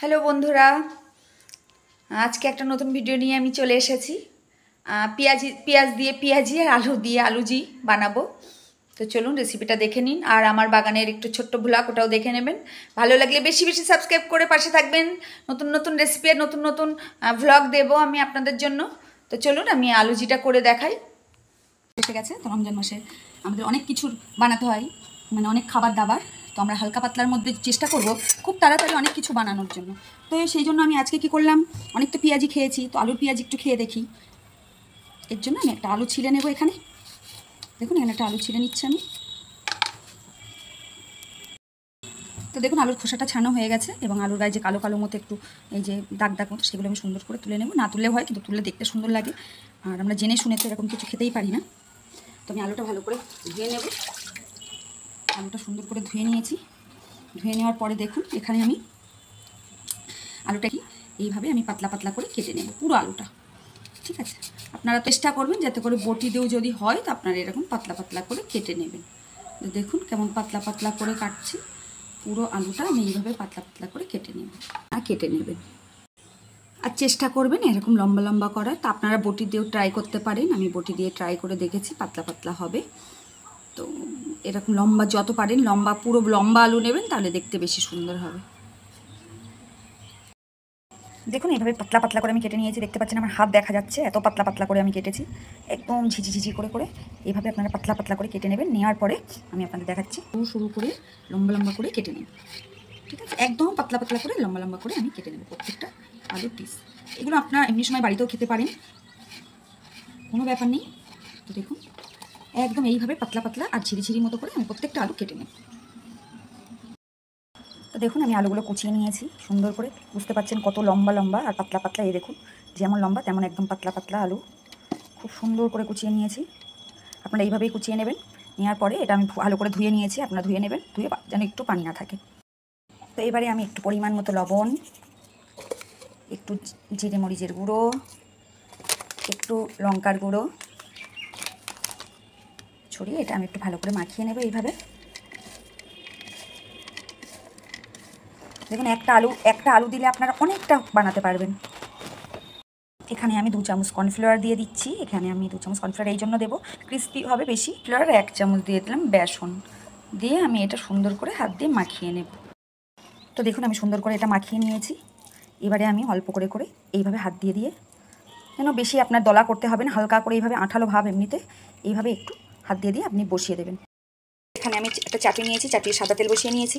Hello বন্ধুরা, আজকে একটা নতুন ভিডিও নিয়ে আমি চলে এসেছি। পেঁয়াজ দিয়ে পেঁয়াজি আর আলু দিয়ে আলুজি বানাবো। তো চলুন রেসিপিটা দেখে নিন, আর আমার বাগানের একটু ছোট্ট ভ্লগ ওটাও দেখে নেবেন। ভালো লাগলে বেশি বেশি সাবস্ক্রাইব করে পাশে থাকবেন। নতুন নতুন রেসিপি আর নতুন নতুন ভ্লগ দেবো আমি আপনাদের জন্য। তো চলুন আমি আলুজিটা করে দেখাই। এসে গেছে তো রমজান মাসে আমাদের অনেক কিছুর বানাতে হয়, মানে অনেক খাবার দাবার। তো আমরা হালকা পাতলার মধ্যে চেষ্টা করব খুব তাড়াতাড়ি অনেক কিছু বানানোর জন্য। তো সেই জন্য আমি আজকে কি করলাম, অনেক তো পেঁয়াজি খেয়েছি, তো আলুর পেঁয়াজি একটু খেয়ে দেখি। এর জন্য আমি একটা আলু ছিলে নেব। এখানে দেখুন, এখানে একটা আলু ছিলে নিচ্ছি আমি। তো দেখুন আলুর খোসাটা ছানো হয়ে গেছে, এবং আলুর গায়ে যে কালো কালো মতো একটু এই যে দাগ দাগ মতো, সেগুলো আমি সুন্দর করে তুলে নেব। না তুললেও হয়, কিন্তু তুললে দেখতে সুন্দর লাগে। আর আমরা জেনে শুনে তো এরকম কিছু খেতেই পারি না। তো আমি আলুটা ভালো করে ধুয়ে নেব। আলুটা সুন্দর করে ধুয়ে নিয়েছি। ধুয়ে নেওয়ার পরে দেখুন এখানে আমি আলুটা কি এইভাবে আমি পাতলা পাতলা করে কেটে নেব, পুরো আলুটা। ঠিক আছে, আপনারা চেষ্টা করবেন যাতে করে বটি দিয়েও যদি হয় তো আপনারা এরকম পাতলা পাতলা করে কেটে নেবেন। দেখুন কেমন পাতলা পাতলা করে কাটছি। পুরো আলুটা আমি এইভাবে পাতলা পাতলা করে কেটে নেব আর কেটে নেবেন। আর চেষ্টা করবেন এরকম লম্বা লম্বা করার। তো আপনারা বটি দিয়েও ট্রাই করতে পারেন। আমি বটি দিয়ে ট্রাই করে দেখেছি, পাতলা পাতলা হবে। তো এরকম লম্বা যত পারেন লম্বা, পুরো লম্বা আলু নেবেন, তাহলে দেখতে বেশি সুন্দর হবে। দেখুন এইভাবে পাতলা পাতলা করে আমি কেটে নিয়েছি। দেখতে পাচ্ছেন আমার হাত দেখা যাচ্ছে, এত পাতলা পাতলা করে আমি কেটেছি। একদম ঝিঝি ঝিঝি করে করে এইভাবে আপনারা পাতলা পাতলা করে কেটে নেবেন। নেওয়ার পরে আমি আপনাদের দেখাচ্ছি শুরু করে লম্বা লম্বা করে কেটে নেব। ঠিক আছে, একদম পাতলা পাতলা করে লম্বা লম্বা করে আমি কেটে নেব প্রত্যেকটা আলুর পিস। এগুলো আপনারা এমনি সময় বাড়িতেও খেতে পারেন, কোনো ব্যাপার নেই। তো দেখুন একদম এইভাবে পাতলা পাতলা আর ঝিরি ঝিরি মতো করে আমি প্রত্যেকটা আলু কেটে নেব। তো দেখুন আমি আলুগুলো কুচিয়ে নিয়েছি সুন্দর করে। বুঝতে পারছেন কত লম্বা লম্বা আর পাতলা পাতলা। এই দেখুন যেমন লম্বা তেমন একদম পাতলা পাতলা আলু, খুব সুন্দর করে কুচিয়ে নিয়েছি। আপনারা এইভাবেই কুচিয়ে নেবেন। নেওয়ার পরে এটা আমি ভালো করে ধুয়ে নিয়েছি। আপনারা ধুয়ে নেবেন, ধুয়ে যেন একটু পানি না থাকে। তো এবারে আমি একটু পরিমাণ মতো লবণ, একটু জিরে মরিচের গুঁড়ো, একটু লঙ্কার গুঁড়ো ছড়িয়ে এটা আমি একটু ভালো করে মাখিয়ে নেব এইভাবে। দেখুন একটা আলু দিলে আপনারা অনেকটা বানাতে পারবেন। এখানে আমি 2 চামচ কর্নফ্লাওয়ার দিয়ে দিচ্ছি। এখানে আমি 2 চামচ কর্নফ্লাওয়ার এই জন্য দেবো, ক্রিস্পি হবে বেশি। ফ্লাওয়ার 1 চামচ দিয়ে দিলাম বেসন দিয়ে আমি এটা সুন্দর করে হাত দিয়ে মাখিয়ে নেব। তো দেখুন আমি সুন্দর করে এটা মাখিয়ে নিয়েছি। এবারে আমি অল্প করে করে এইভাবে হাত দিয়ে দিয়ে, যেন বেশি আপনার দলা করতে হবে না, হালকা করে এইভাবে আঠালো ভাব এমনিতে এইভাবে একটু হাত দিয়ে দিয়ে আপনি বসিয়ে দেবেন। এখানে আমি একটা চাটনি নিয়েছি, চাটনির সাদা তেল বসিয়ে নিয়েছি।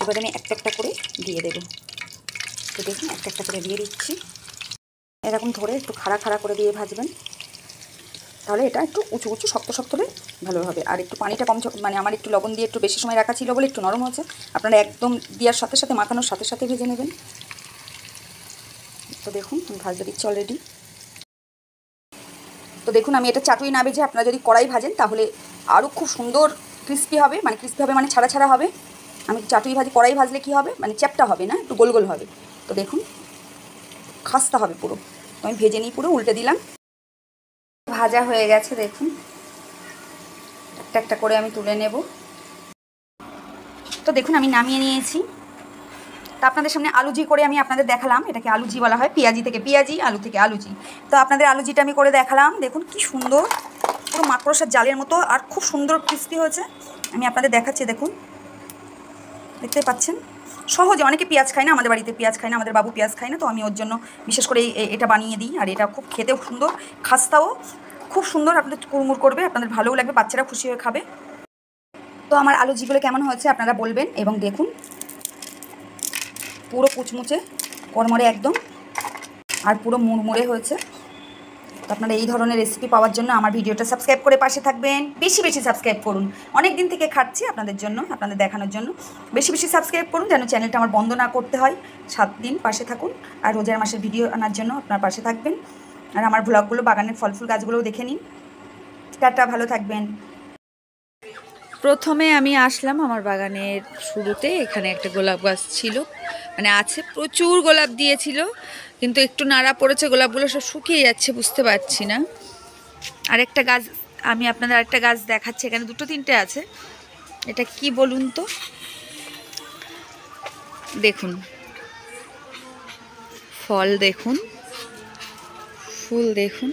এবারে আমি একটা একটা করে দিয়ে দেবো। তো দেখুন একটা একটা করে দিয়ে দিচ্ছি। এরকম ধরে একটু খাড়া খাড়া করে দিয়ে ভাজবেন, তাহলে এটা একটু উঁচু উঁচু শক্ত শক্ত হবে, ভালো হবে। আর একটু পানিটা কম, মানে আমার একটু লবণ দিয়ে একটু বেশি সময় রাখা ছিল বলে একটু নরম হচ্ছে। আপনারা একদম দেওয়ার সাথে সাথে, মাখানোর সাথে সাথে ভেজে নেবেন। তো দেখুন আমি ভাজতে দিচ্ছি অলরেডি। তো দেখুন আমি এটা চাটুই না ভেজে আপনারা যদি কড়াই ভাজেন তাহলে আরও খুব সুন্দর ক্রিস্পি হবে। মানে ক্রিস্পি হবে মানে ছাড়া ছাড়া হবে। আমি চাটুই ভাজি, কড়াই ভাজলে কী হবে, মানে চ্যাপটা হবে না, একটু গোল গোল হবে। তো দেখুন খাস্তা হবে পুরো। তো আমি ভেজে নিই, পুরো উল্টে দিলাম। ভাজা হয়ে গেছে দেখুন, একটা একটা করে আমি তুলে নেব। তো দেখুন আমি নামিয়ে নিয়েছি। তো আপনাদের সামনে আলুজি করে আমি আপনাদের দেখালাম। এটাকে আলুজি বলা হয়, পেঁয়াজি থেকে পেঁয়াজি, আলু থেকে আলুজি। তো আপনাদের আলুজিটা আমি করে দেখালাম। দেখুন কি সুন্দর, পুরো মাকড়সার জালের মতো, আর খুব সুন্দর ক্রিস্পি হয়েছে। আমি আপনাদের দেখাচ্ছি, দেখুন দেখতে পাচ্ছেন। সহজে, অনেকে পেঁয়াজ খায় না, আমাদের বাড়িতে পেঁয়াজ খায় না, আমাদের বাবু পেঁয়াজ খায় না, তো আমি ওর জন্য বিশেষ করে এটা বানিয়ে দিই। আর এটা খুব খেতেও সুন্দর, খাস্তাও খুব সুন্দর, আপনাদের কুড়মুড় করবে, আপনাদের ভালোও লাগবে, বাচ্চারা খুশি হয়ে খাবে। তো আমার আলুজিগুলো কেমন হয়েছে আপনারা বলবেন। এবং দেখুন পুরো কুচমুচে কড়মড়ে একদম, আর পুরো মুড়মুড়ে হয়েছে। তো আপনারা এই ধরনের রেসিপি পাওয়ার জন্য আমার ভিডিওটা সাবস্ক্রাইব করে পাশে থাকবেন। বেশি বেশি সাবস্ক্রাইব করুন। অনেক দিন থেকে খাচ্ছি আপনাদের জন্য, আপনাদের দেখানোর জন্য। বেশি বেশি সাবস্ক্রাইব করুন যেন চ্যানেলটা আমার বন্ধ না করতে হয়। 7 দিন পাশে থাকুন, আর রোজার মাসের ভিডিও আনার জন্য আপনার পাশে থাকবেন। আর আমার ব্লগগুলো, বাগানের ফল ফুল গাছগুলোও দেখে নিন। টাটা, ভালো থাকবেন। প্রথমে আমি আসলাম আমার বাগানের শুরুতে, এখানে একটা গোলাপ গাছ ছিল, মানে আছে, প্রচুর গোলাপ দিয়েছিল, কিন্তু একটু নাড়া পড়েছে, গোলাপগুলো সব শুকিয়ে যাচ্ছে, বুঝতে পারছি না। আরেকটা গাছ আমি আপনাদের আরেকটা গাছ দেখাচ্ছি, এখানে 2-3টে আছে। এটা কি বলুন তো, দেখুন ফল দেখুন, ফুল দেখুন।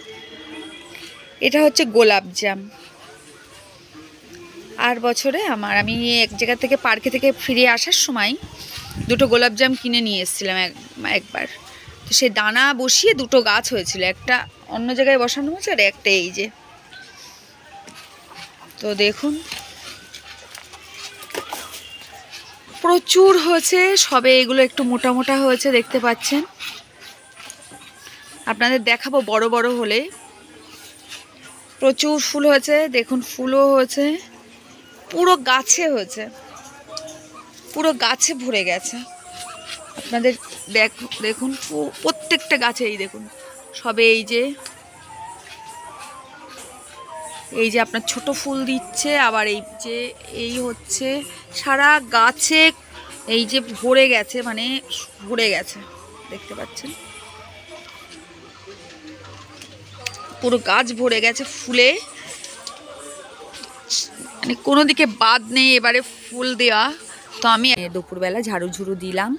এটা হচ্ছে গোলাপ জাম। আর বছরে আমি এক জায়গা থেকে পার্কে থেকে ফিরে আসার সময় দুটো গোলাপ জাম কিনে নিয়ে এসেছিলাম একবার। তো সে দানা বসিয়ে দুটো গাছ হয়েছিল, একটা অন্য জায়গায় বসানো হয়েছে আর একটা এই যে। তো দেখুন প্রচুর হয়েছে, সবে এগুলো একটু মোটা মোটা হয়েছে দেখতে পাচ্ছেন। আপনাদের দেখাবো বড় বড় হলে। প্রচুর ফুল হয়েছে দেখুন, ফুলও হয়েছে, পুরো গাছে হয়েছে, পুরো গাছে ভরে গেছে। আপনাদের দেখুন প্রত্যেকটা গাছে, এই দেখুন সবে এই যে আপনার ছোট ফুল দিচ্ছে, আবার এই হচ্ছে সারা গাছে এই যে ভরে গেছে, মানে ভরে গেছে দেখতে পাচ্ছেন, পুরো গাছ ভরে গেছে ফুলে, মানে কোনো দিকে বাদ নেই এবারে ফুল দেওয়া। তো আমি দুপুরবেলা ঝাড়ু ঝুড়ু দিলাম,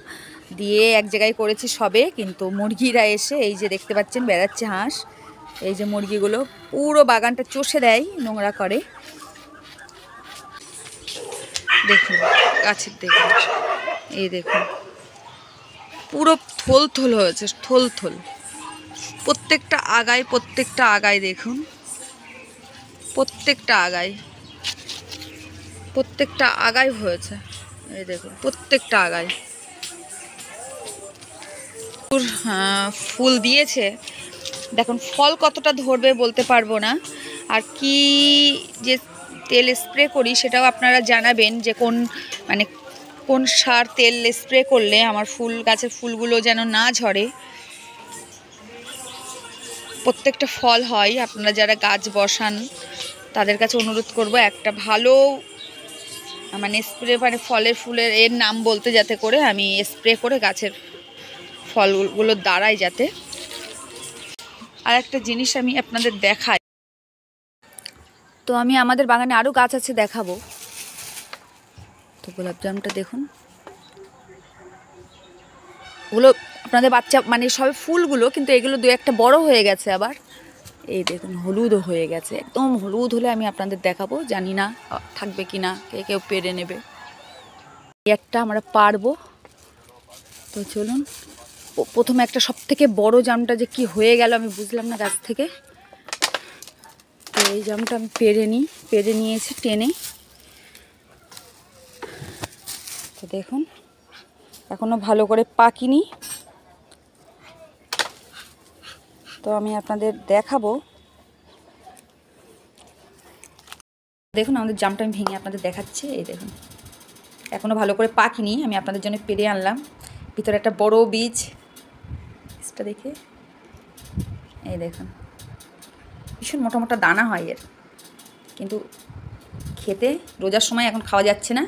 দিয়ে এক জায়গায় করেছি সবে, কিন্তু মুরগিরা এসে এই যে দেখতে পাচ্ছেন বেড়াচ্ছে হাঁস, এই যে মুরগিগুলো পুরো বাগানটা চষে দেয়, নোংরা করে। দেখুন গাছের দেখুন, এই দেখুন পুরো থল থল হয়েছে, থল থল প্রত্যেকটা আগায় দেখুন, প্রত্যেকটা আগায় হয়েছে, এই দেখুন প্রত্যেকটা আগায় ফুল দিয়েছে। দেখুন ফল কতটা ধরবে বলতে পারবো না। আর কি যে তেল স্প্রে করি সেটাও আপনারা জানাবেন, যে কোন সার তেল স্প্রে করলে আমার গাছের ফুলগুলো যেন না ঝরে, প্রত্যেকটা ফল হয়। আপনারা যারা গাছ বসান তাদের কাছে অনুরোধ করব একটা ভালো স্প্রে, ফুলের এর নাম বলতে, যাতে করে আমি স্প্রে করে গাছের ফলগুলোর দ্বারাই যাতে। আর একটা জিনিস আমি আপনাদের দেখাই, তো আমি আমাদের বাগানে আরও গাছ আছে দেখাবো। তো গোলাপ জামটা দেখুন, ওগুলো আপনাদের বাচ্চা সবে ফুলগুলো, কিন্তু এগুলো দু একটা বড় হয়ে গেছে আবার, এই দেখুন হলুদও হয়ে গেছে, একদম হলুদ হলে আমি আপনাদের দেখাবো, জানি না থাকবে কি না, কেউ পেরে নেবে। একটা আমরা পারবো। তো চলুন, প্রথমে একটা সব থেকে বড় জামটা যে কি হয়ে গেল আমি বুঝলাম না গাছ থেকে। তো এই জামটা আমি পেরে নিয়েছি টেনে। তো দেখুন এখনো ভালো করে পাকিনি, তো আমি আপনাদের দেখাবো। দেখুন আমাদের জামটা আমি ভেঙে আপনাদের দেখাচ্ছি, এই দেখুন এখনো ভালো করে পাকিনি, আমি আপনাদের জন্য পেরে আনলাম। ভিতরে একটা বড় বীজটা দেখে, এই দেখুন ভীষণ মোটা মোটা দানা হয় এর, কিন্তু খেতে রোজার সময় এখন খাওয়া যাচ্ছে না,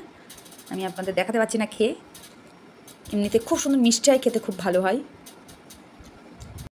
আমি আপনাদের দেখাতে পারছি না খেয়ে। এমনিতে খুব সুন্দর মিষ্টি হয়, খেতে খুব ভালো হয়।